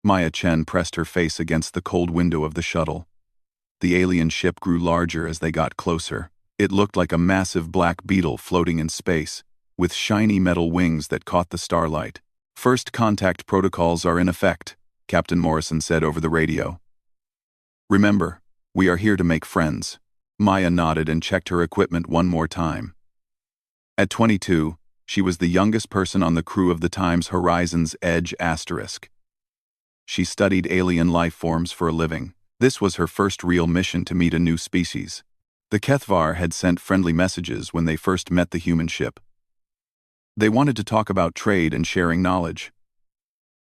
Maya Chen pressed her face against the cold window of the shuttle. The alien ship grew larger as they got closer. It looked like a massive black beetle floating in space, with shiny metal wings that caught the starlight. "First contact protocols are in effect," Captain Morrison said over the radio. "Remember, we are here to make friends." Maya nodded and checked her equipment one more time. At 22, she was the youngest person on the crew of the Times Horizon's Edge asterisk. She studied alien life forms for a living. This was her first real mission to meet a new species. The Kethvar had sent friendly messages when they first met the human ship. They wanted to talk about trade and sharing knowledge.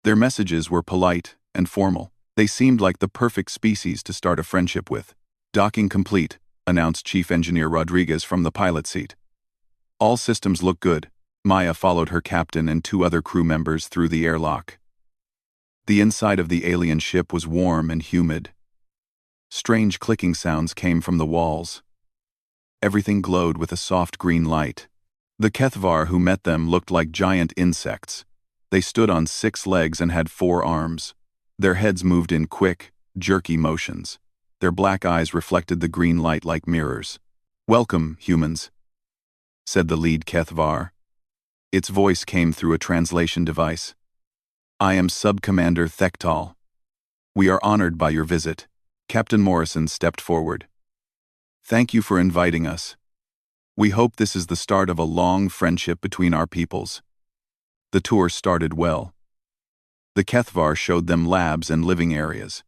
Their messages were polite and formal. They seemed like the perfect species to start a friendship with. "Docking complete," announced Chief Engineer Rodriguez from the pilot seat. "All systems look good." Maya followed her captain and two other crew members through the airlock. The inside of the alien ship was warm and humid. Strange clicking sounds came from the walls. Everything glowed with a soft green light. The Kethvar who met them looked like giant insects. They stood on 6 legs and had 4 arms. Their heads moved in quick, jerky motions. Their black eyes reflected the green light like mirrors. "Welcome, humans," said the lead Kethvar. Its voice came through a translation device. "I am Sub-Commander Thektal. We are honored by your visit." Captain Morrison stepped forward. "Thank you for inviting us. We hope this is the start of a long friendship between our peoples." The tour started well. The Kethvar showed them labs and living areas.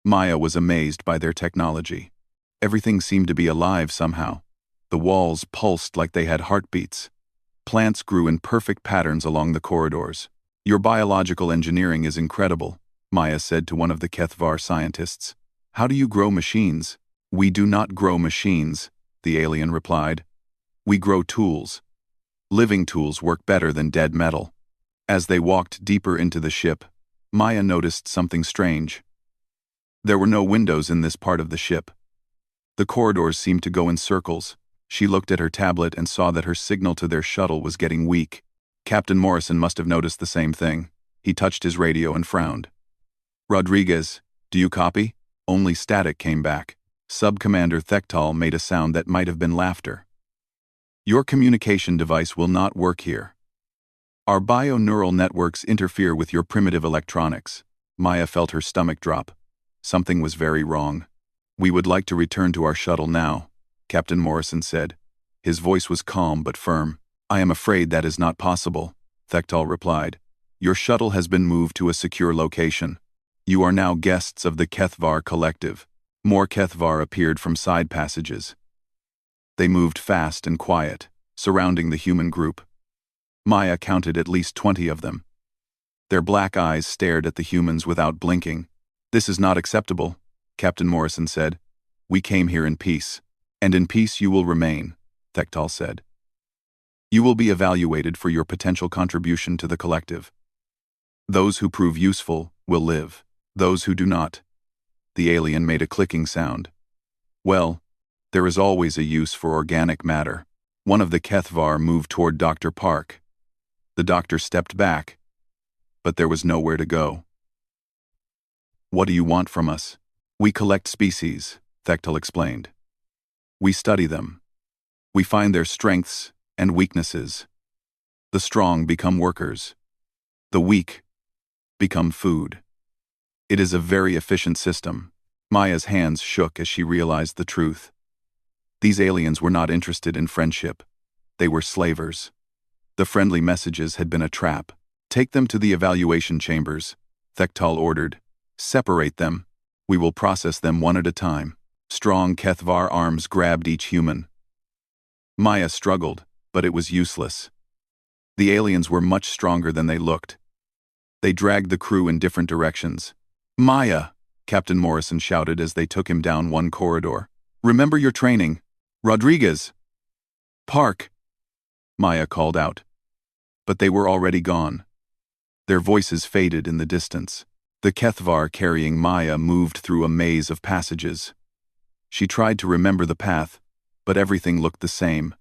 Maya was amazed by their technology. Everything seemed to be alive somehow. The walls pulsed like they had heartbeats. Plants grew in perfect patterns along the corridors. "Your biological engineering is incredible," Maya said to one of the Kethvar scientists. "How do you grow machines?" "We do not grow machines," the alien replied. "We grow tools. Living tools work better than dead metal." As they walked deeper into the ship, Maya noticed something strange. There were no windows in this part of the ship. The corridors seemed to go in circles. She looked at her tablet and saw that her signal to their shuttle was getting weak. Captain Morrison must have noticed the same thing. He touched his radio and frowned. "Rodriguez, do you copy?" Only static came back. Sub-Commander Thektal made a sound that might have been laughter. "Your communication device will not work here. Our bio-neural networks interfere with your primitive electronics." Maya felt her stomach drop. Something was very wrong. "We would like to return to our shuttle now," Captain Morrison said. His voice was calm but firm. "I am afraid that is not possible," Thektal replied. "Your shuttle has been moved to a secure location. You are now guests of the Kethvar Collective." More Kethvar appeared from side passages. They moved fast and quiet, surrounding the human group. Maya counted at least 20 of them. Their black eyes stared at the humans without blinking. "This is not acceptable," Captain Morrison said. "We came here in peace. And in peace you will remain," Thektal said. "You will be evaluated for your potential contribution to the collective. Those who prove useful will live. Those who do not." The alien made a clicking sound. "Well, there is always a use for organic matter." One of the Kethvar moved toward Dr. Park. The doctor stepped back, but there was nowhere to go. "What do you want from us?" "We collect species," Thektal explained. "We study them. We find their strengths and weaknesses. The strong become workers. The weak become food. It is a very efficient system." Maya's hands shook as she realized the truth. These aliens were not interested in friendship. They were slavers. The friendly messages had been a trap. "Take them to the evaluation chambers," Thektal ordered. "Separate them. We will process them one at a time." Strong Kethvar arms grabbed each human. Maya struggled, but it was useless. The aliens were much stronger than they looked. They dragged the crew in different directions. "Maya!" Captain Morrison shouted as they took him down one corridor. "Remember your training. Rodriguez!" "Park!" Maya called out. But they were already gone. Their voices faded in the distance. The Kethvar carrying Maya moved through a maze of passages. She tried to remember the path, but everything looked the same.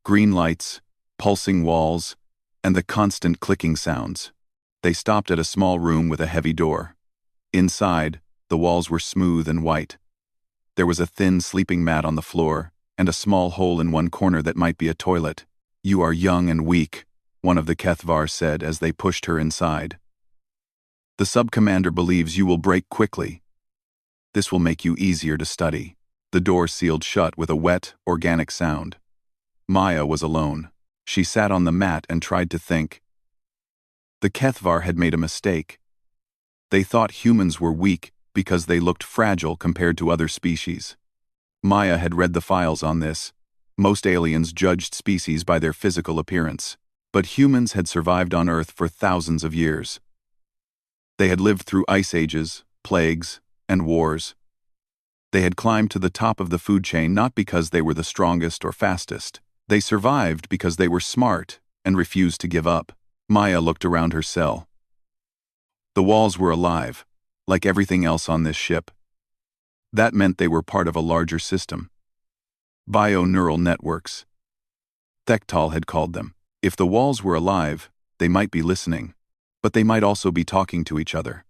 Green lights, pulsing walls, and the constant clicking sounds. They stopped at a small room with a heavy door. Inside, the walls were smooth and white. There was a thin sleeping mat on the floor, and a small hole in one corner that might be a toilet. "You are young and weak," one of the Kethvar said as they pushed her inside. "The sub-commander believes you will break quickly. This will make you easier to study." The door sealed shut with a wet, organic sound. Maya was alone. She sat on the mat and tried to think. The Kethvar had made a mistake. They thought humans were weak because they looked fragile compared to other species. Maya had read the files on this. Most aliens judged species by their physical appearance, but humans had survived on Earth for thousands of years. They had lived through ice ages, plagues, and wars. They had climbed to the top of the food chain not because they were the strongest or fastest. They survived because they were smart and refused to give up. Maya looked around her cell. The walls were alive, like everything else on this ship. That meant they were part of a larger system. Bio-neural networks. Thektal had called them. If the walls were alive, they might be listening, but they might also be talking to each other.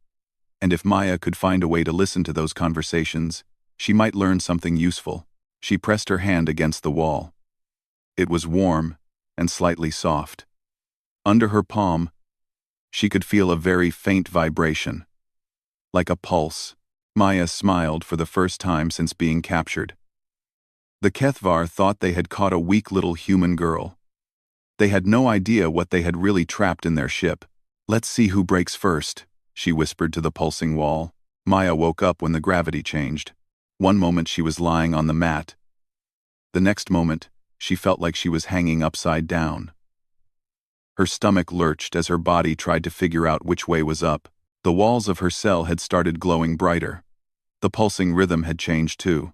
And if Maya could find a way to listen to those conversations, she might learn something useful. She pressed her hand against the wall. It was warm and slightly soft. Under her palm, she could feel a very faint vibration. Like a pulse. Maya smiled for the first time since being captured. The Kethvar thought they had caught a weak little human girl. They had no idea what they had really trapped in their ship. "Let's see who breaks first," she whispered to the pulsing wall. Maya woke up when the gravity changed. One moment she was lying on the mat. The next moment, she felt like she was hanging upside down. Her stomach lurched as her body tried to figure out which way was up. The walls of her cell had started glowing brighter. The pulsing rhythm had changed too.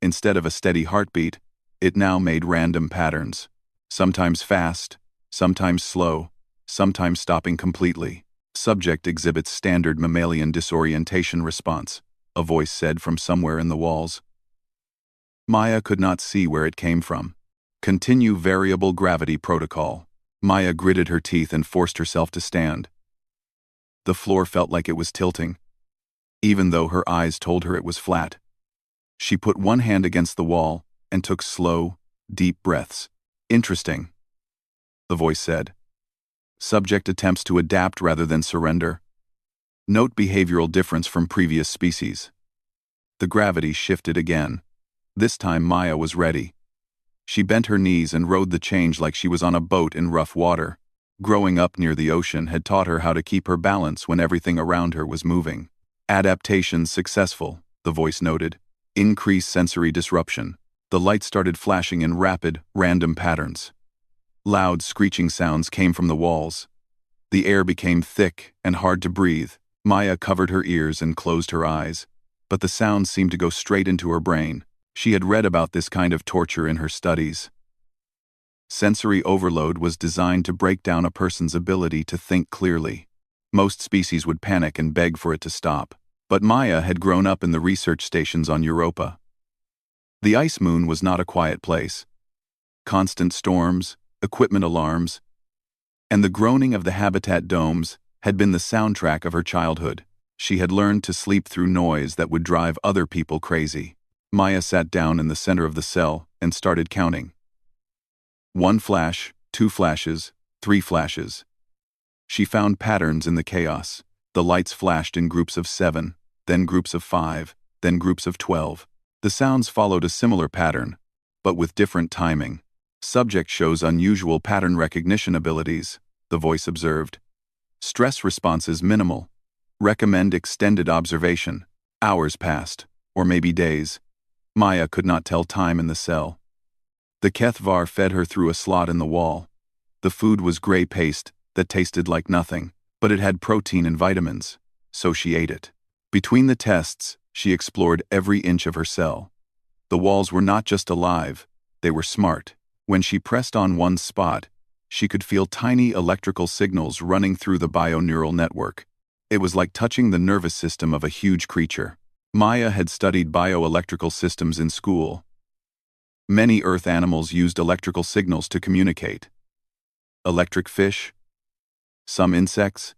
Instead of a steady heartbeat, it now made random patterns. Sometimes fast, sometimes slow, sometimes stopping completely. "Subject exhibits standard mammalian disorientation response," a voice said from somewhere in the walls. Maya could not see where it came from. "Continue variable gravity protocol." Maya gritted her teeth and forced herself to stand. The floor felt like it was tilting, even though her eyes told her it was flat. She put one hand against the wall and took slow, deep breaths. "Interesting," the voice said. "Subject attempts to adapt rather than surrender. Note behavioral difference from previous species." The gravity shifted again. This time Maya was ready. She bent her knees and rode the change like she was on a boat in rough water. Growing up near the ocean had taught her how to keep her balance when everything around her was moving. "Adaptation successful," the voice noted. "Increased sensory disruption." The light started flashing in rapid, random patterns. Loud, screeching sounds came from the walls. The air became thick and hard to breathe. Maya covered her ears and closed her eyes, but the sounds seemed to go straight into her brain. She had read about this kind of torture in her studies. Sensory overload was designed to break down a person's ability to think clearly. Most species would panic and beg for it to stop. But Maya had grown up in the research stations on Europa. The ice moon was not a quiet place. Constant storms, equipment alarms, and the groaning of the habitat domes had been the soundtrack of her childhood. She had learned to sleep through noise that would drive other people crazy. Maya sat down in the center of the cell and started counting. 1 flash, 2 flashes, 3 flashes. She found patterns in the chaos. The lights flashed in groups of 7, then groups of 5, then groups of 12. The sounds followed a similar pattern, but with different timing. "Subject shows unusual pattern recognition abilities," the voice observed. "Stress responses minimal. Recommend extended observation." Hours passed, or maybe days. Maya could not tell time in the cell. The Kethvar fed her through a slot in the wall. The food was gray paste that tasted like nothing, but it had protein and vitamins, so she ate it. Between the tests, she explored every inch of her cell. The walls were not just alive, they were smart. When she pressed on one spot, she could feel tiny electrical signals running through the bio-neural network. It was like touching the nervous system of a huge creature. Maya had studied bioelectrical systems in school. Many Earth animals used electrical signals to communicate. Electric fish, some insects,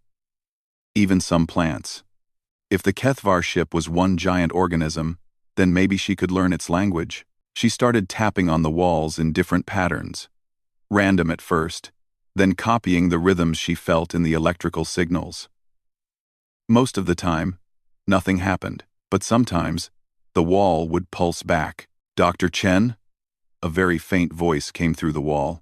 even some plants. If the Kethvar ship was one giant organism, then maybe she could learn its language. She started tapping on the walls in different patterns, random at first, then copying the rhythms she felt in the electrical signals. Most of the time, nothing happened, but sometimes, the wall would pulse back. "Dr. Chen?" A very faint voice came through the wall.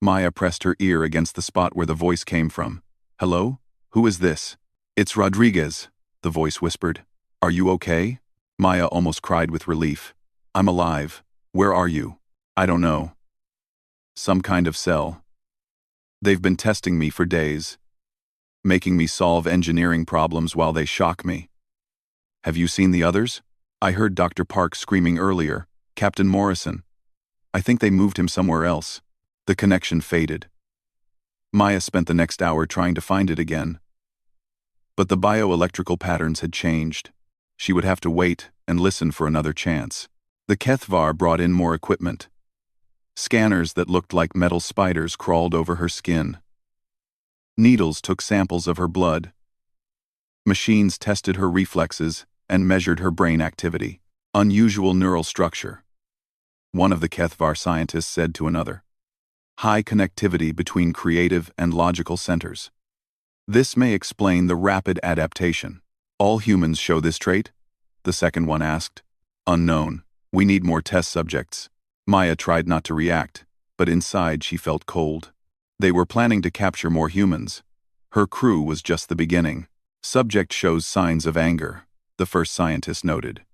Maya pressed her ear against the spot where the voice came from. "Hello? Who is this?" "It's Rodriguez," the voice whispered. "Are you okay?" Maya almost cried with relief. "I'm alive. Where are you?" "I don't know. Some kind of cell. They've been testing me for days, making me solve engineering problems while they shock me." "Have you seen the others?" "I heard Dr. Park screaming earlier. Captain Morrison. I think they moved him somewhere else." The connection faded. Maya spent the next hour trying to find it again. But the bioelectrical patterns had changed. She would have to wait and listen for another chance. The Kethvar brought in more equipment. Scanners that looked like metal spiders crawled over her skin. Needles took samples of her blood. Machines tested her reflexes and measured her brain activity. Unusual neural structure. One of the Kethvar scientists said to another. High connectivity between creative and logical centers. This may explain the rapid adaptation. "All humans show this trait?" the second one asked. "Unknown. We need more test subjects." Maya tried not to react, but inside she felt cold. They were planning to capture more humans. Her crew was just the beginning. "Subject shows signs of anger," the first scientist noted.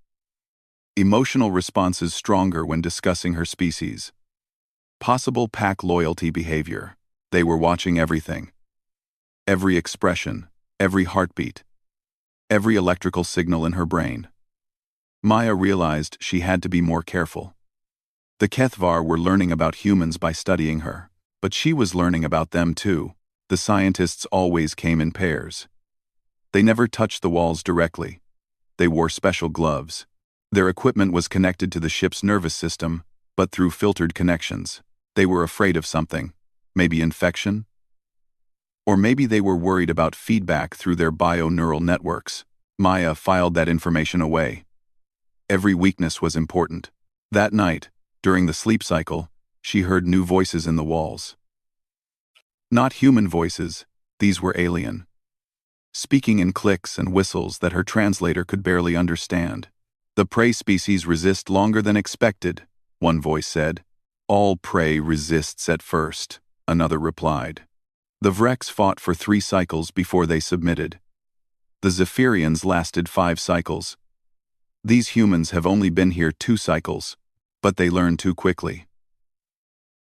"Emotional responses stronger when discussing her species. Possible pack loyalty behavior." They were watching everything. Every expression, every heartbeat, every electrical signal in her brain. Maya realized she had to be more careful. The Kethvar were learning about humans by studying her, but she was learning about them too. The scientists always came in pairs. They never touched the walls directly. They wore special gloves. Their equipment was connected to the ship's nervous system, but through filtered connections. They were afraid of something, maybe infection? Or maybe they were worried about feedback through their bio-neural networks. Maya filed that information away. Every weakness was important. That night, during the sleep cycle, she heard new voices in the walls. Not human voices, these were alien. Speaking in clicks and whistles that her translator could barely understand. "The prey species resist longer than expected," one voice said. "All prey resists at first," another replied. The Vrex fought for 3 cycles before they submitted. The Zephyrians lasted 5 cycles. These humans have only been here 2 cycles, but they learn too quickly.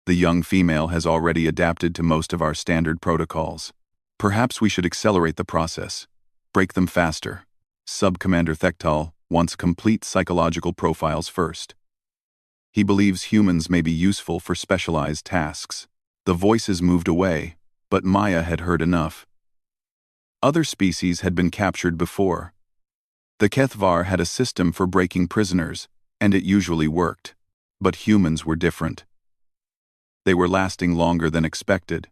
The young female has already adapted to most of our standard protocols. Perhaps we should accelerate the process, break them faster. Sub-Commander Thektal wants complete psychological profiles first. He believes humans may be useful for specialized tasks. The voices moved away, but Maya had heard enough. Other species had been captured before. The Kethvar had a system for breaking prisoners, and it usually worked. But humans were different. They were lasting longer than expected.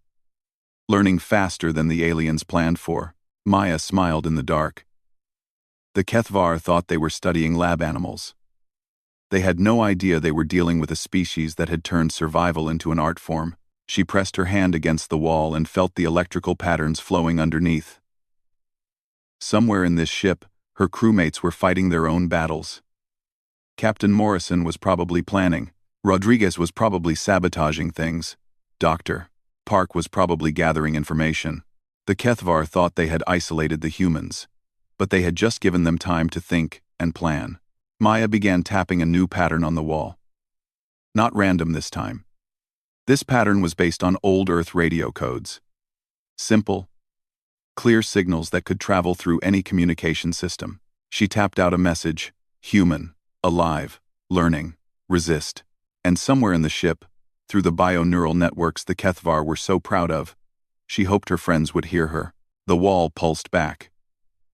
Learning faster than the aliens planned for. Maya smiled in the dark. The Kethvar thought they were studying lab animals. They had no idea they were dealing with a species that had turned survival into an art form. She pressed her hand against the wall and felt the electrical patterns flowing underneath. Somewhere in this ship, her crewmates were fighting their own battles. Captain Morrison was probably planning. Rodriguez was probably sabotaging things. Dr. Park was probably gathering information. The Kethvar thought they had isolated the humans, but they had just given them time to think and plan. Maya began tapping a new pattern on the wall. Not random this time. This pattern was based on old Earth radio codes. Simple, clear signals that could travel through any communication system. She tapped out a message: human, alive, learning, resist. And somewhere in the ship, through the bio-neural networks the Kethvar were so proud of, she hoped her friends would hear her. The wall pulsed back.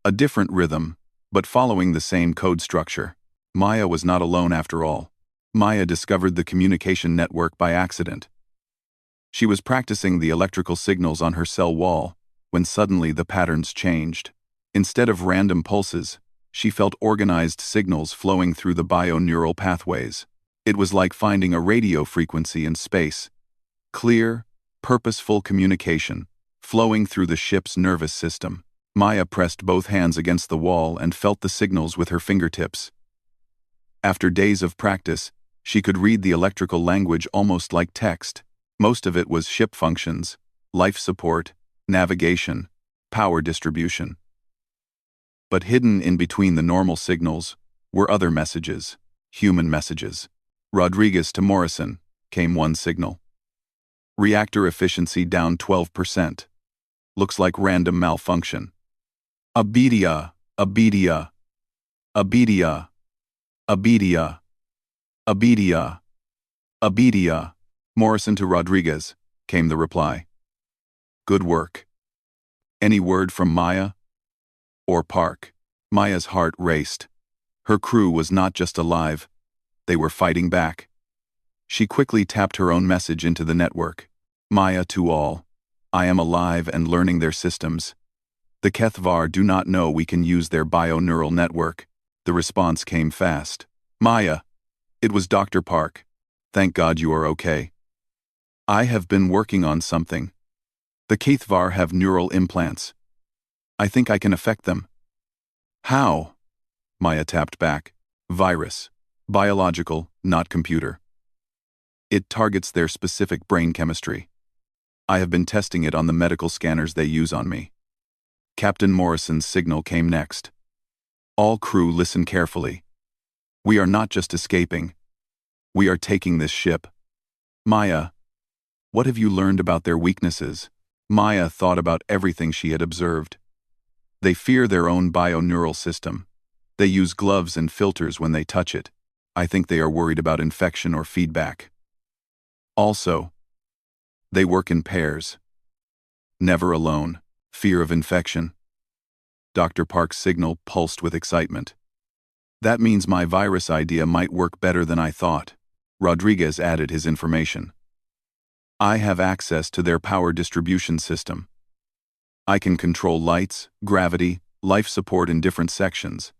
A different rhythm, but following the same code structure. Maya was not alone after all. Maya discovered the communication network by accident. She was practicing the electrical signals on her cell wall, when suddenly the patterns changed. Instead of random pulses, she felt organized signals flowing through the bioneural pathways. It was like finding a radio frequency in space. Clear, purposeful communication, flowing through the ship's nervous system. Maya pressed both hands against the wall and felt the signals with her fingertips. After days of practice, she could read the electrical language almost like text. Most of it was ship functions, life support, navigation, power distribution. But hidden in between the normal signals were other messages, human messages. Rodriguez to Morrison, came one signal. Reactor efficiency down 12%. Looks like random malfunction. Abedia, Abedia, Abedia, Abedia, Abedia, Abedia. Morrison to Rodriguez, came the reply. Good work. Any word from Maya? Or Park? Maya's heart raced. Her crew was not just alive, they were fighting back. She quickly tapped her own message into the network. Maya to all. I am alive and learning their systems. The Kethvar do not know we can use their bioneural network. The response came fast. Maya. It was Dr. Park. Thank God you are okay. I have been working on something. The Kethvar have neural implants. I think I can affect them. How? Maya tapped back. Virus. Biological, not computer. It targets their specific brain chemistry. I have been testing it on the medical scanners they use on me. Captain Morrison's signal came next. All crew listen carefully. We are not just escaping. We are taking this ship. Maya, what have you learned about their weaknesses? Maya thought about everything she had observed. They fear their own bioneural system. They use gloves and filters when they touch it. I think they are worried about infection or feedback. Also, they work in pairs. Never alone. Fear of infection. Dr. Park's signal pulsed with excitement. That means my virus idea might work better than I thought. Rodriguez added his information. I have access to their power distribution system. I can control lights, gravity, life support in different sections.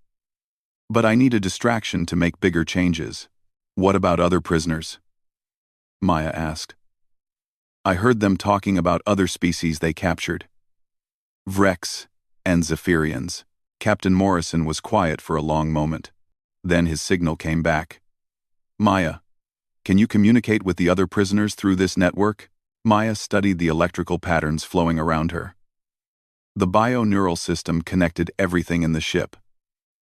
But I need a distraction to make bigger changes. What about other prisoners? Maya asked. I heard them talking about other species they captured. Vrex and Zephyrians. Captain Morrison was quiet for a long moment. Then his signal came back. Maya, can you communicate with the other prisoners through this network? Maya studied the electrical patterns flowing around her. The bioneural system connected everything in the ship.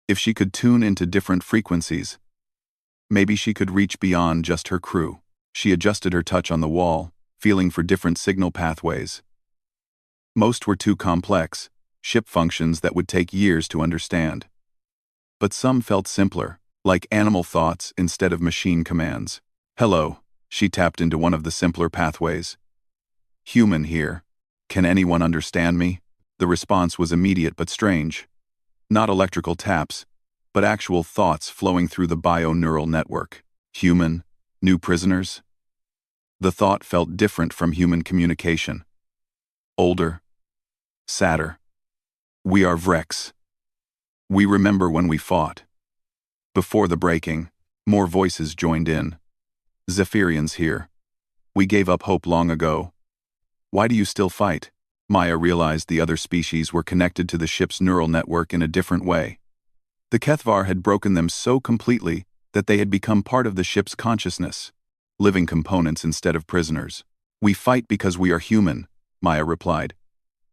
If she could tune into different frequencies, maybe she could reach beyond just her crew. She adjusted her touch on the wall, feeling for different signal pathways. Most were too complex, ship functions that would take years to understand. But some felt simpler, like animal thoughts instead of machine commands. Hello, she tapped into one of the simpler pathways. Human here. Can anyone understand me? The response was immediate but strange. Not electrical taps, but actual thoughts flowing through the bioneural network. Human, new prisoners? The thought felt different from human communication. Older, sadder. We are Vrex. We remember when we fought. Before the breaking, more voices joined in. Zephyrians here. We gave up hope long ago. Why do you still fight? Maya realized the other species were connected to the ship's neural network in a different way. The Kethvar had broken them so completely that they had become part of the ship's consciousness, living components instead of prisoners. We fight because we are human, Maya replied.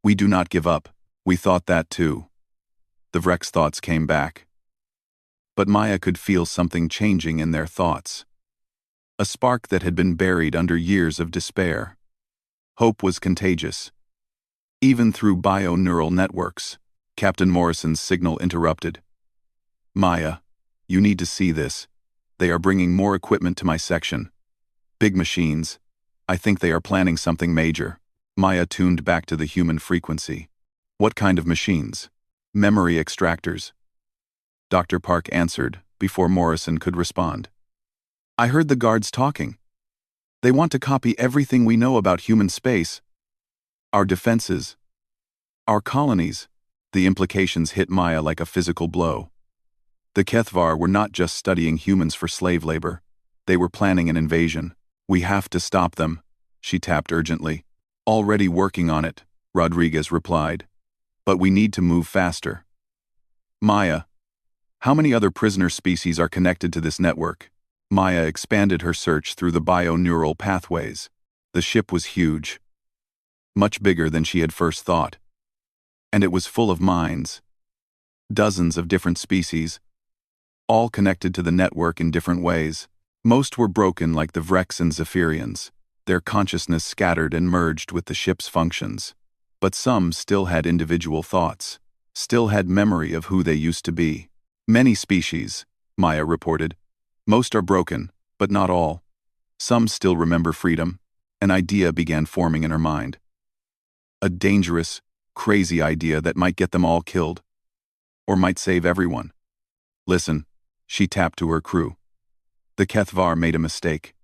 We do not give up. We thought that too. The Vrex thoughts came back. But Maya could feel something changing in their thoughts. A spark that had been buried under years of despair. Hope was contagious. Even through bioneural networks. Captain Morrison's signal interrupted. Maya, you need to see this. They are bringing more equipment to my section. Big machines. I think they are planning something major. Maya tuned back to the human frequency. What kind of machines? Memory extractors. Dr. Park answered before Morrison could respond. I heard the guards talking. They want to copy everything we know about human space. Our defenses. Our colonies. The implications hit Maya like a physical blow. The Kethvar were not just studying humans for slave labor. They were planning an invasion. We have to stop them, she tapped urgently. Already working on it, Rodriguez replied. But we need to move faster. Maya, how many other prisoner species are connected to this network? Maya expanded her search through the bio-neural pathways. The ship was huge. Much bigger than she had first thought. And it was full of minds. Dozens of different species, all connected to the network in different ways. Most were broken like the Vrex and Zephyrians, their consciousness scattered and merged with the ship's functions. But some still had individual thoughts, still had memory of who they used to be. Many species, Maya reported. Most are broken, but not all. Some still remember freedom. An idea began forming in her mind. A dangerous, crazy idea that might get them all killed. Or might save everyone. Listen, she tapped to her crew. The Kethvar made a mistake.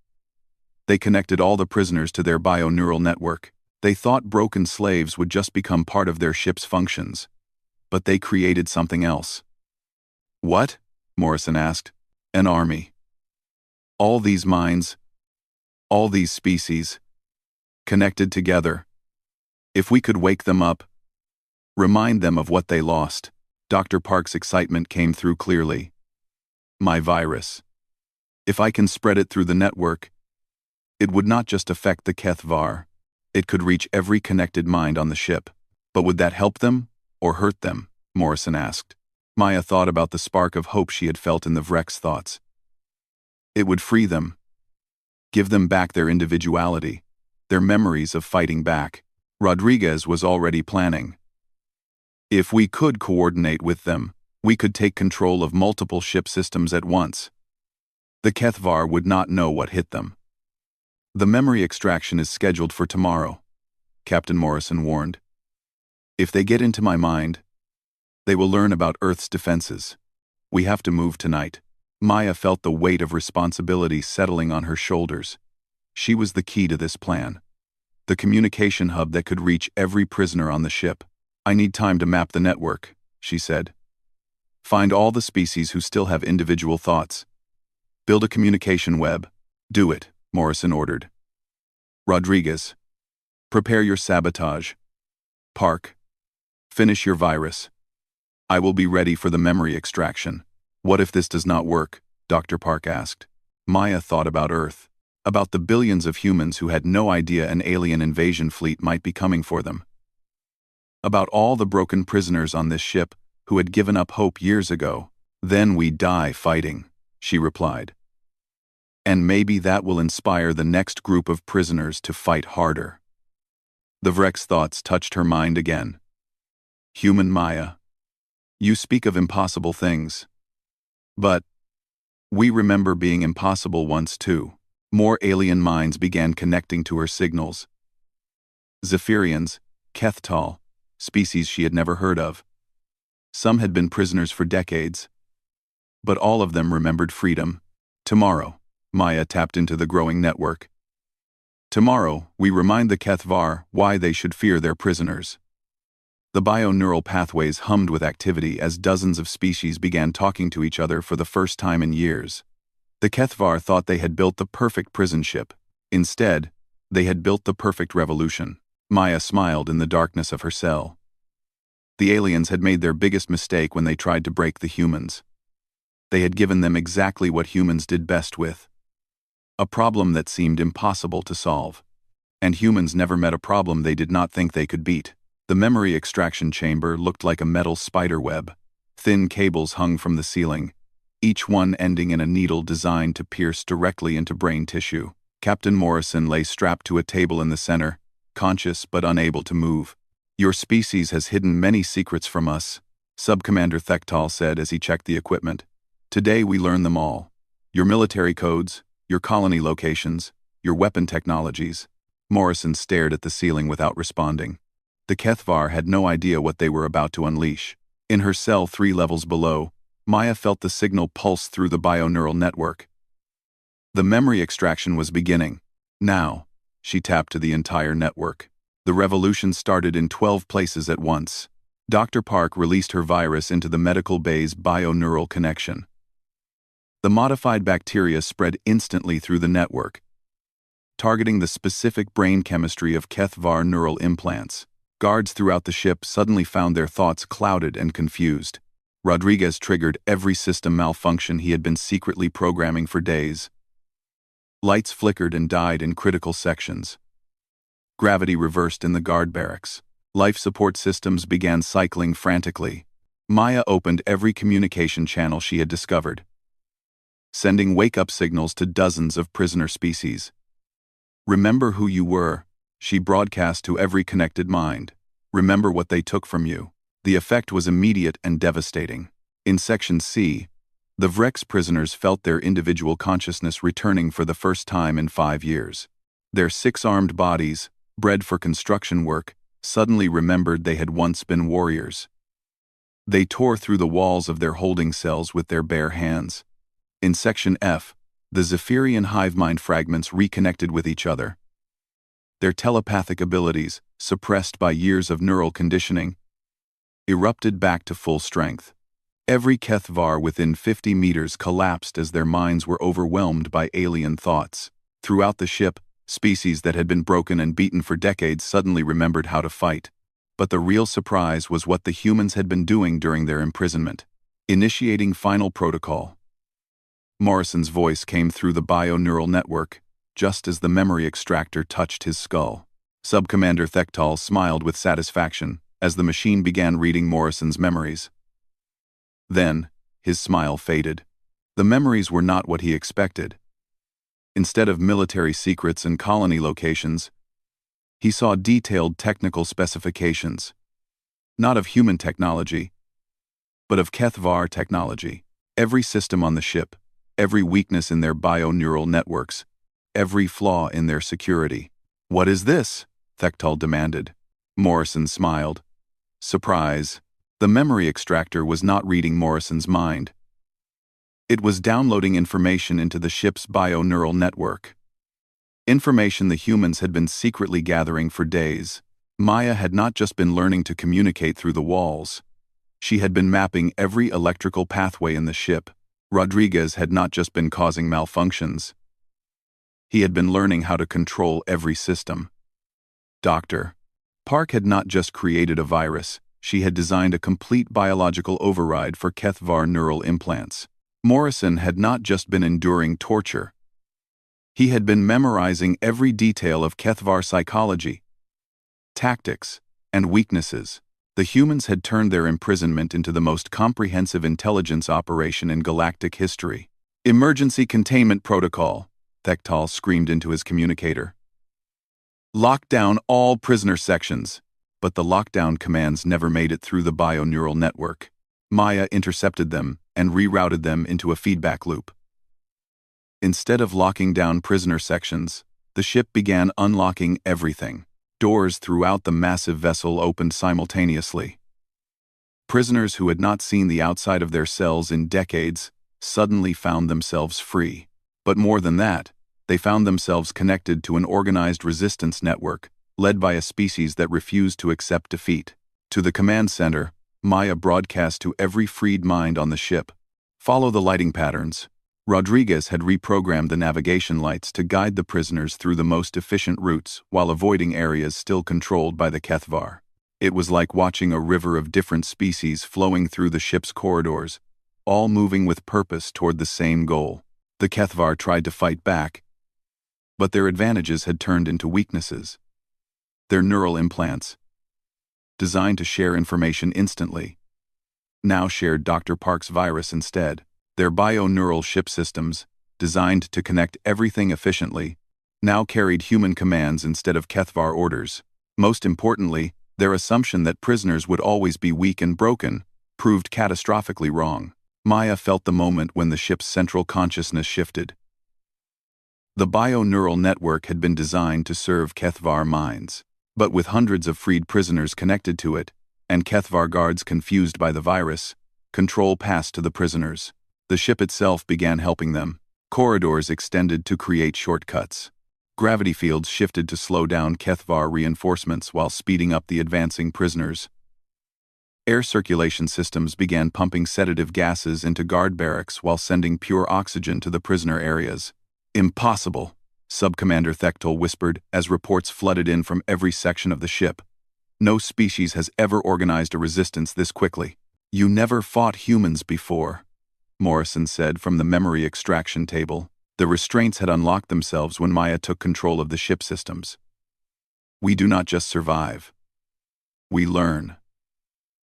They connected all the prisoners to their bio-neural network. They thought broken slaves would just become part of their ship's functions. But they created something else. What? Morrison asked. An army. All these minds, all these species, connected together. If we could wake them up, remind them of what they lost. Dr. Park's excitement came through clearly. My virus. If I can spread it through the network, it would not just affect the Kethvar. It could reach every connected mind on the ship. But would that help them or hurt them? Morrison asked. Maya thought about the spark of hope she had felt in the Vrex thoughts. It would free them. Give them back their individuality, their memories of fighting back. Rodriguez was already planning. If we could coordinate with them, we could take control of multiple ship systems at once. The Kethvar would not know what hit them. The memory extraction is scheduled for tomorrow, Captain Morrison warned. If they get into my mind, they will learn about Earth's defenses. We have to move tonight. Maya felt the weight of responsibility settling on her shoulders. She was the key to this plan. The communication hub that could reach every prisoner on the ship. I need time to map the network, she said. Find all the species who still have individual thoughts. Build a communication web. Do it, Morrison ordered. Rodriguez, prepare your sabotage. Park, finish your virus. I will be ready for the memory extraction. What if this does not work? Dr. Park asked. Maya thought about Earth, about the billions of humans who had no idea an alien invasion fleet might be coming for them. About all the broken prisoners on this ship who had given up hope years ago. Then we die fighting, she replied. And maybe that will inspire the next group of prisoners to fight harder. The Vrex thoughts touched her mind again. Human Maya, you speak of impossible things. But we remember being impossible once too. More alien minds began connecting to her signals. Zephyrians, Kethtal, species she had never heard of. Some had been prisoners for decades. But all of them remembered freedom. Tomorrow, Maya tapped into the growing network. Tomorrow, we remind the Kethvar why they should fear their prisoners. The bio-neural pathways hummed with activity as dozens of species began talking to each other for the first time in years. The Kethvar thought they had built the perfect prison ship. Instead, they had built the perfect revolution. Maya smiled in the darkness of her cell. The aliens had made their biggest mistake when they tried to break the humans. They had given them exactly what humans did best with. A problem that seemed impossible to solve. And humans never met a problem they did not think they could beat. The memory extraction chamber looked like a metal spider web. Thin cables hung from the ceiling, each one ending in a needle designed to pierce directly into brain tissue. Captain Morrison lay strapped to a table in the center, conscious but unable to move. Your species has hidden many secrets from us, Subcommander Thektal said as he checked the equipment. Today we learn them all. Your military codes, your colony locations, your weapon technologies. Morrison stared at the ceiling without responding. The Kethvar had no idea what they were about to unleash. In her cell 3 levels below, Maya felt the signal pulse through the bio-neural network. The memory extraction was beginning. Now, she tapped to the entire network. The revolution started in 12 places at once. Dr. Park released her virus into the medical bay's bioneural connection. The modified bacteria spread instantly through the network, targeting the specific brain chemistry of HFY neural implants. Guards throughout the ship suddenly found their thoughts clouded and confused. Rodriguez triggered every system malfunction he had been secretly programming for days. Lights flickered and died in critical sections. Gravity reversed in the guard barracks. Life support systems began cycling frantically. Maya opened every communication channel she had discovered, sending wake-up signals to dozens of prisoner species. Remember who you were, she broadcast to every connected mind. Remember what they took from you. The effect was immediate and devastating. In Section C, the Vrex prisoners felt their individual consciousness returning for the first time in 5 years. Their 6-armed bodies, bred for construction work, suddenly remembered they had once been warriors. They tore through the walls of their holding cells with their bare hands. In Section F, the Zephyrian hive mind fragments reconnected with each other. Their telepathic abilities, suppressed by years of neural conditioning, erupted back to full strength. Every HFY within 50 meters collapsed as their minds were overwhelmed by alien thoughts. Throughout the ship, species that had been broken and beaten for decades suddenly remembered how to fight. But the real surprise was what the humans had been doing during their imprisonment. Initiating final protocol. Morrison's voice came through the bioneural network, just as the memory extractor touched his skull. Subcommander Thektal smiled with satisfaction as the machine began reading Morrison's memories. Then, his smile faded. The memories were not what he expected. Instead of military secrets and colony locations, he saw detailed technical specifications, not of human technology, but of HFY technology. Every system on the ship, every weakness in their bioneural networks, every flaw in their security. "What is this?" Thektal demanded. Morrison smiled. Surprise. The memory extractor was not reading Morrison's mind. It was downloading information into the ship's bioneural network. Information the humans had been secretly gathering for days. Maya had not just been learning to communicate through the walls. She had been mapping every electrical pathway in the ship. Rodriguez had not just been causing malfunctions. He had been learning how to control every system. Dr. Park had not just created a virus, she had designed a complete biological override for HFY neural implants. Morrison had not just been enduring torture. He had been memorizing every detail of HFY psychology, tactics, and weaknesses. The humans had turned their imprisonment into the most comprehensive intelligence operation in galactic history. "Emergency containment protocol," Thektal screamed into his communicator. "Lock down all prisoner sections." But the lockdown commands never made it through the bioneural network. Maya intercepted them and rerouted them into a feedback loop. Instead of locking down prisoner sections, the ship began unlocking everything. Doors throughout the massive vessel opened simultaneously. Prisoners who had not seen the outside of their cells in decades suddenly found themselves free. But more than that, they found themselves connected to an organized resistance network, led by a species that refused to accept defeat. To the command center, Maya broadcast to every freed mind on the ship. "Follow the lighting patterns." Rodriguez had reprogrammed the navigation lights to guide the prisoners through the most efficient routes while avoiding areas still controlled by the HFY. It was like watching a river of different species flowing through the ship's corridors, all moving with purpose toward the same goal. The HFY tried to fight back, but their advantages had turned into weaknesses. Their neural implants, designed to share information instantly, now shared Dr. Park's virus instead. Their bioneural ship systems, designed to connect everything efficiently, now carried human commands instead of HFY orders. Most importantly, their assumption that prisoners would always be weak and broken proved catastrophically wrong. Maya felt the moment when the ship's central consciousness shifted. The bioneural network had been designed to serve HFY minds, but with hundreds of freed prisoners connected to it, and HFY guards confused by the virus, control passed to the prisoners. The ship itself began helping them. Corridors extended to create shortcuts. Gravity fields shifted to slow down Kethvar reinforcements while speeding up the advancing prisoners. Air circulation systems began pumping sedative gases into guard barracks while sending pure oxygen to the prisoner areas. Impossible, Subcommander Thektal whispered as reports flooded in from every section of the ship. No species has ever organized a resistance this quickly. You never fought humans before, Morrison said from the memory extraction table. The restraints had unlocked themselves when Maya took control of the ship systems. We do not just survive. We learn.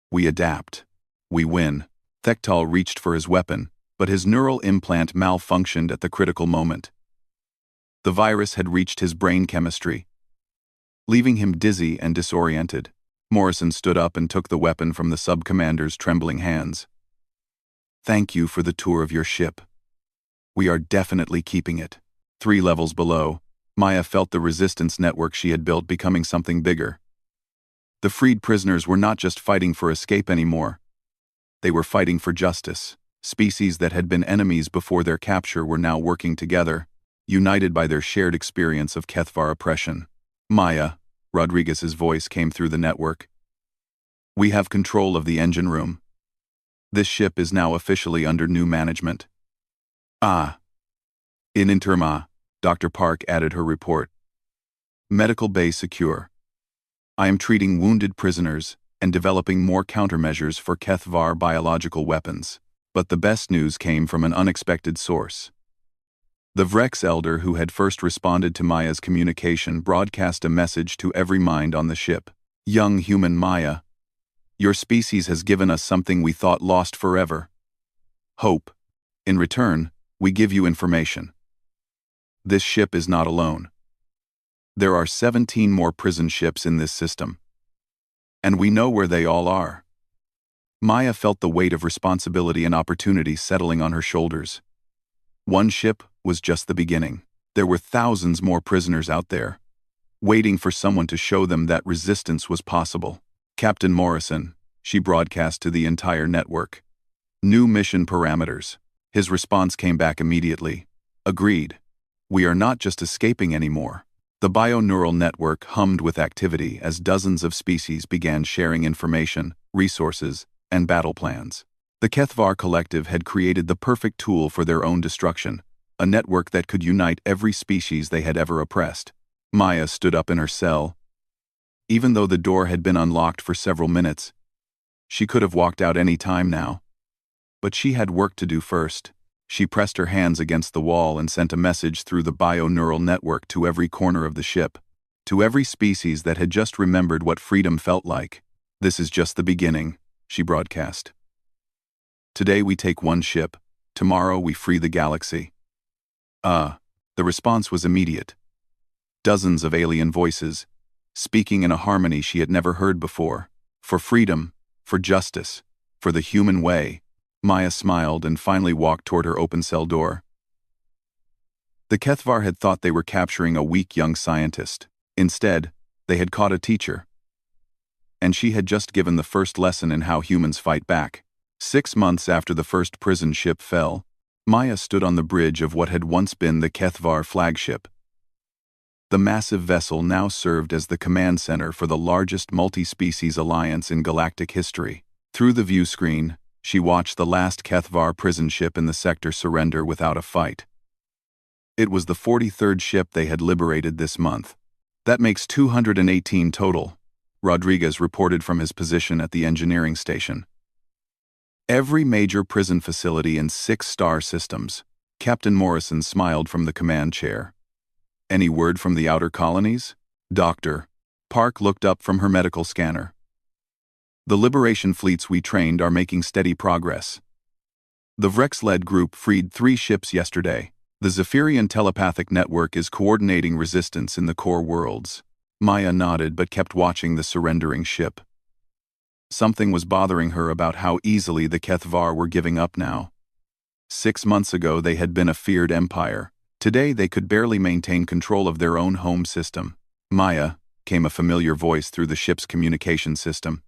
We adapt. We win. Thektal reached for his weapon, but his neural implant malfunctioned at the critical moment. The virus had reached his brain chemistry, leaving him dizzy and disoriented. Morrison stood up and took the weapon from the sub-commander's trembling hands. Thank you for the tour of your ship. We are definitely keeping it. 3 levels below, Maya felt the resistance network she had built becoming something bigger. The freed prisoners were not just fighting for escape anymore. They were fighting for justice. Species that had been enemies before their capture were now working together, united by their shared experience of Kethvar oppression. Maya, Rodriguez's voice came through the network. We have control of the engine room. This ship is now officially under new management. In interim, Dr. Park added her report. Medical bay secure. I am treating wounded prisoners and developing more countermeasures for Kethvar biological weapons. But the best news came from an unexpected source. The Vrex elder who had first responded to Maya's communication broadcast a message to every mind on the ship. Young human Maya, your species has given us something we thought lost forever. Hope. In return, we give you information. This ship is not alone. There are 17 more prison ships in this system. And we know where they all are. Maya felt the weight of responsibility and opportunity settling on her shoulders. One ship was just the beginning. There were thousands more prisoners out there, waiting for someone to show them that resistance was possible. Captain Morrison, she broadcast to the entire network. New mission parameters. His response came back immediately. Agreed. We are not just escaping anymore. The bioneural network hummed with activity as dozens of species began sharing information, resources, and battle plans. The Kethvar Collective had created the perfect tool for their own destruction, a network that could unite every species they had ever oppressed. Maya stood up in her cell. Even though the door had been unlocked for several minutes, she could have walked out any time now. But she had work to do first. She pressed her hands against the wall and sent a message through the bioneural network to every corner of the ship, to every species that had just remembered what freedom felt like. This is just the beginning, she broadcast. Today we take one ship, tomorrow we free the galaxy. The response was immediate. Dozens of alien voices, speaking in a harmony she had never heard before. For freedom, for justice, for the human way. Maya smiled and finally walked toward her open cell door. The Kethvar had thought they were capturing a weak young scientist. Instead, they had caught a teacher. And she had just given the first lesson in how humans fight back. 6 months after the first prison ship fell, Maya stood on the bridge of what had once been the Kethvar flagship. The massive vessel now served as the command center for the largest multi-species alliance in galactic history. Through the view screen, she watched the last Kethvar prison ship in the sector surrender without a fight. It was the 43rd ship they had liberated this month. That makes 218 total, Rodriguez reported from his position at the engineering station. Every major prison facility in 6 star systems. Captain Morrison smiled from the command chair. Any word from the outer colonies? Doctor. Park looked up from her medical scanner. The liberation fleets we trained are making steady progress. The Vrex-led group freed 3 ships yesterday. The Zephyrian telepathic network is coordinating resistance in the core worlds. Maya nodded but kept watching the surrendering ship. Something was bothering her about how easily the Kethvar were giving up now. 6 months ago they had been a feared empire. Today they could barely maintain control of their own home system. Maya, came a familiar voice through the ship's communication system.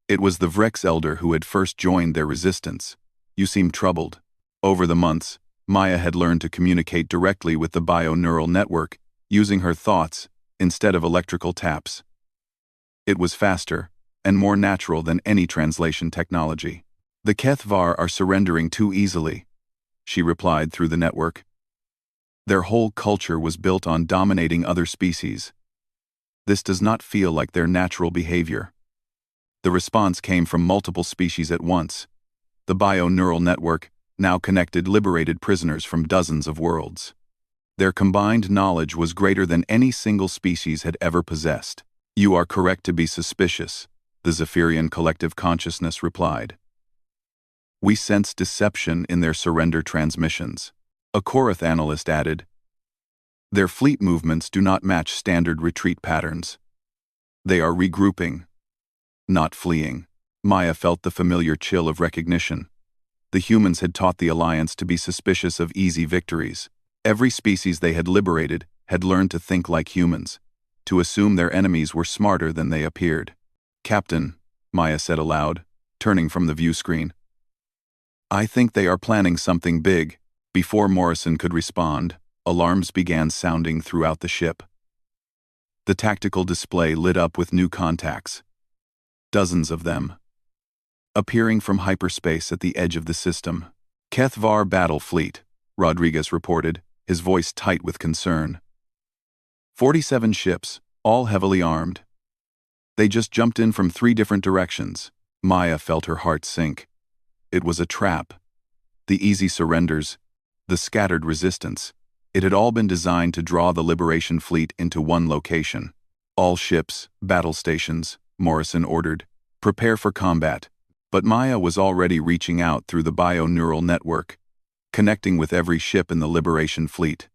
It was the Vrex elder who had first joined their resistance. You seem troubled. Over the months, Maya had learned to communicate directly with the bioneural network, using her thoughts instead of electrical taps. It was faster and more natural than any translation technology. "The HFY are surrendering too easily," she replied through the network. "Their whole culture was built on dominating other species. This does not feel like their natural behavior." The response came from multiple species at once. The bio-neural network now connected liberated prisoners from dozens of worlds. Their combined knowledge was greater than any single species had ever possessed. "You are correct to be suspicious," the Zephyrian collective consciousness replied. "We sense deception in their surrender transmissions." A Korath analyst added, "Their fleet movements do not match standard retreat patterns. They are regrouping, not fleeing." Maya felt the familiar chill of recognition. The humans had taught the Alliance to be suspicious of easy victories. Every species they had liberated had learned to think like humans, to assume their enemies were smarter than they appeared. "Captain," Maya said aloud, turning from the view screen. "I think they are planning something big." Before Morrison could respond, alarms began sounding throughout the ship. The tactical display lit up with new contacts. Dozens of them, appearing from hyperspace at the edge of the system. "HFY battle fleet," Rodriguez reported, his voice tight with concern. 47 ships, all heavily armed. They just jumped in from 3 different directions. Maya felt her heart sink. It was a trap. The easy surrenders, the scattered resistance. It had all been designed to draw the Liberation fleet into one location. "All ships, battle stations," Morrison ordered. "Prepare for combat." But Maya was already reaching out through the bio-neural network, connecting with every ship in the Liberation fleet.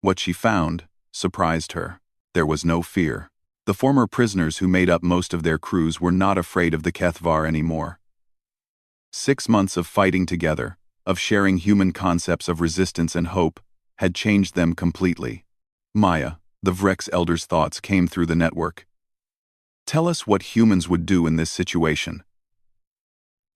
What she found surprised her. There was no fear. The former prisoners who made up most of their crews were not afraid of the HFY anymore. 6 months of fighting together, of sharing human concepts of resistance and hope, had changed them completely. "Maya," the Vrex elder's thoughts came through the network. "Tell us what humans would do in this situation."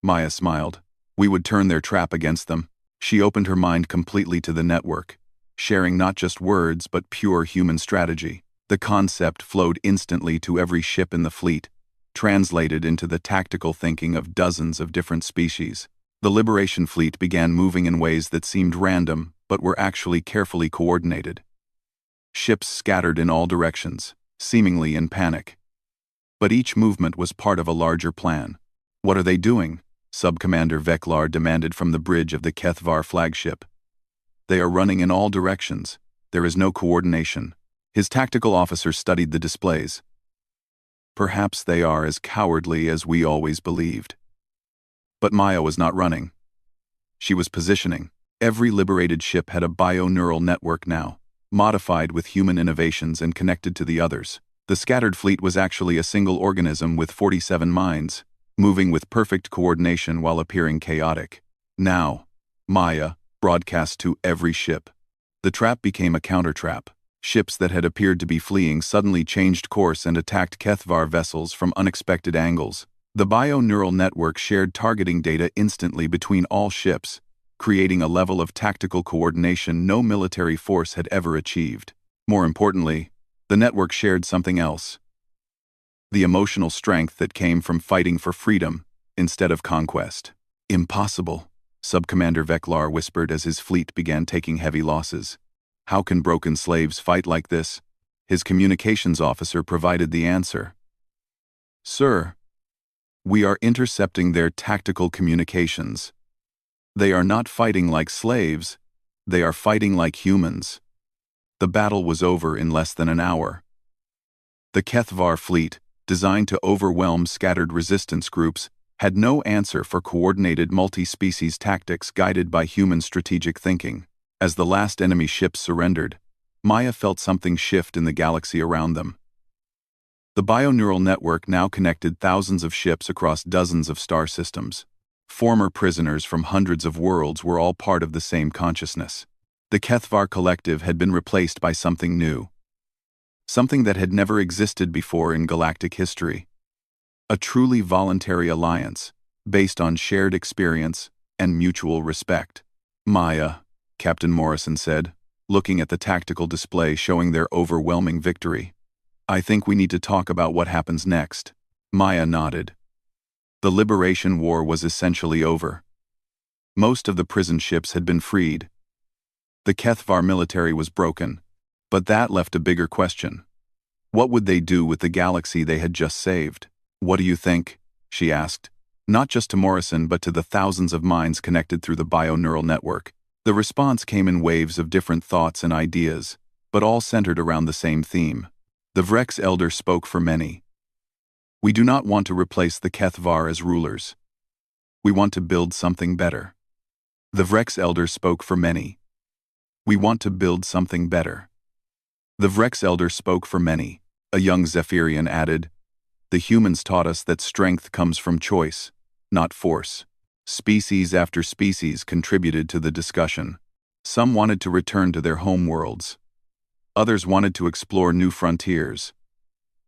Maya smiled. "We would turn their trap against them." She opened her mind completely to the network, sharing not just words but pure human strategy. The concept flowed instantly to every ship in the fleet, translated into the tactical thinking of dozens of different species. The Liberation fleet began moving in ways that seemed random but were actually carefully coordinated. Ships scattered in all directions, seemingly in panic. But each movement was part of a larger plan. "What are they doing?" Sub-Commander Veklar demanded from the bridge of the HFY flagship. "They are running in all directions. There is no coordination." His tactical officer studied the displays. "Perhaps they are as cowardly as we always believed." But Maya was not running. She was positioning. Every liberated ship had a bio-neural network now, modified with human innovations and connected to the others. The scattered fleet was actually a single organism with 47 minds, moving with perfect coordination while appearing chaotic. "Now," Maya broadcast to every ship. The trap became a counter-trap. Ships that had appeared to be fleeing suddenly changed course and attacked HFY vessels from unexpected angles. The bio-neural network shared targeting data instantly between all ships, creating a level of tactical coordination no military force had ever achieved. More importantly, the network shared something else: the emotional strength that came from fighting for freedom instead of conquest. "Impossible," Sub-Commander Veklar whispered as his fleet began taking heavy losses. "How can broken slaves fight like this?" His communications officer provided the answer. "Sir, we are intercepting their tactical communications. They are not fighting like slaves, they are fighting like humans." The battle was over in less than an hour. The HFY fleet, designed to overwhelm scattered resistance groups, had no answer for coordinated multi-species tactics guided by human strategic thinking. As the last enemy ships surrendered, Maya felt something shift in the galaxy around them. The bio-neural network now connected thousands of ships across dozens of star systems. Former prisoners from hundreds of worlds were all part of the same consciousness. The HFY collective had been replaced by something new. Something that had never existed before in galactic history. A truly voluntary alliance, based on shared experience and mutual respect. "Maya," Captain Morrison said, looking at the tactical display showing their overwhelming victory. "I think we need to talk about what happens next." Maya nodded. The Liberation War was essentially over. Most of the prison ships had been freed. The HFY military was broken, but that left a bigger question. What would they do with the galaxy they had just saved? "What do you think?" she asked, not just to Morrison but to the thousands of minds connected through the bio-neural network. The response came in waves of different thoughts and ideas, but all centered around the same theme. The Vrex elder spoke for many. "We do not want to replace the HFY as rulers. We want to build something better." The Vrex elder spoke for many. "We want to build something better." The Vrex elder spoke for many. A young Zephyrian added, "The humans taught us that strength comes from choice, not force." Species after species contributed to the discussion. Some wanted to return to their home worlds. Others wanted to explore new frontiers.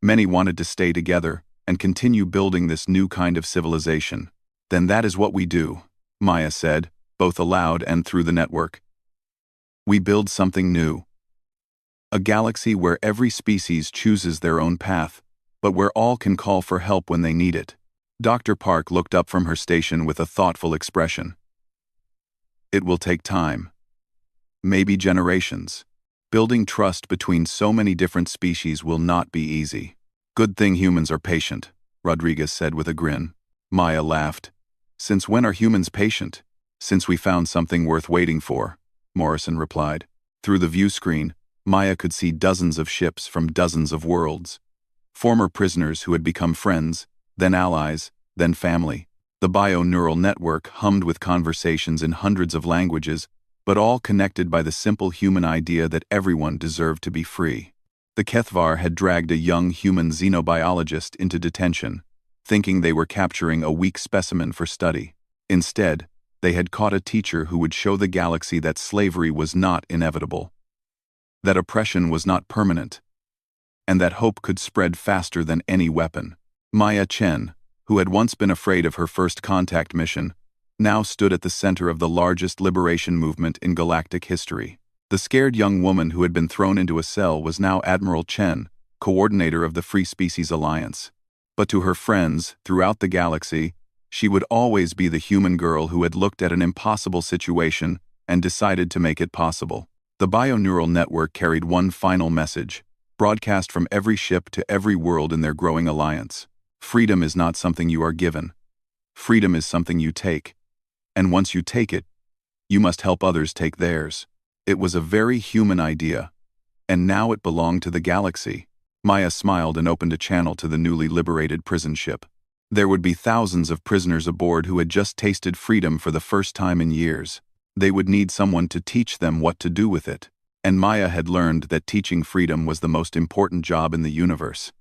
Many wanted to stay together and continue building this new kind of civilization. "Then that is what we do," Maya said, both aloud and through the network. "We build something new. A galaxy where every species chooses their own path, but where all can call for help when they need it." Dr. Park looked up from her station with a thoughtful expression. "It will take time. Maybe generations. Building trust between so many different species will not be easy." "Good thing humans are patient," Rodriguez said with a grin. Maya laughed. "Since when are humans patient?" "Since we found something worth waiting for," Morrison replied. Through the view screen, Maya could see dozens of ships from dozens of worlds. Former prisoners who had become friends, then allies, then family. The bio-neural network hummed with conversations in hundreds of languages, but all connected by the simple human idea that everyone deserved to be free. The HFY had dragged a young human xenobiologist into detention, thinking they were capturing a weak specimen for study. Instead, they had caught a teacher who would show the galaxy that slavery was not inevitable, that oppression was not permanent, and that hope could spread faster than any weapon. Maya Chen, who had once been afraid of her first contact mission, now stood at the center of the largest liberation movement in galactic history. The scared young woman who had been thrown into a cell was now Admiral Chen, coordinator of the Free Species Alliance. But to her friends throughout the galaxy, she would always be the human girl who had looked at an impossible situation and decided to make it possible. The bio-neural network carried one final message, broadcast from every ship to every world in their growing alliance. Freedom is not something you are given. Freedom is something you take. And once you take it, you must help others take theirs. It was a very human idea, and now it belonged to the galaxy. Maya smiled and opened a channel to the newly liberated prison ship. There would be thousands of prisoners aboard who had just tasted freedom for the first time in years. They would need someone to teach them what to do with it. And Maya had learned that teaching freedom was the most important job in the universe.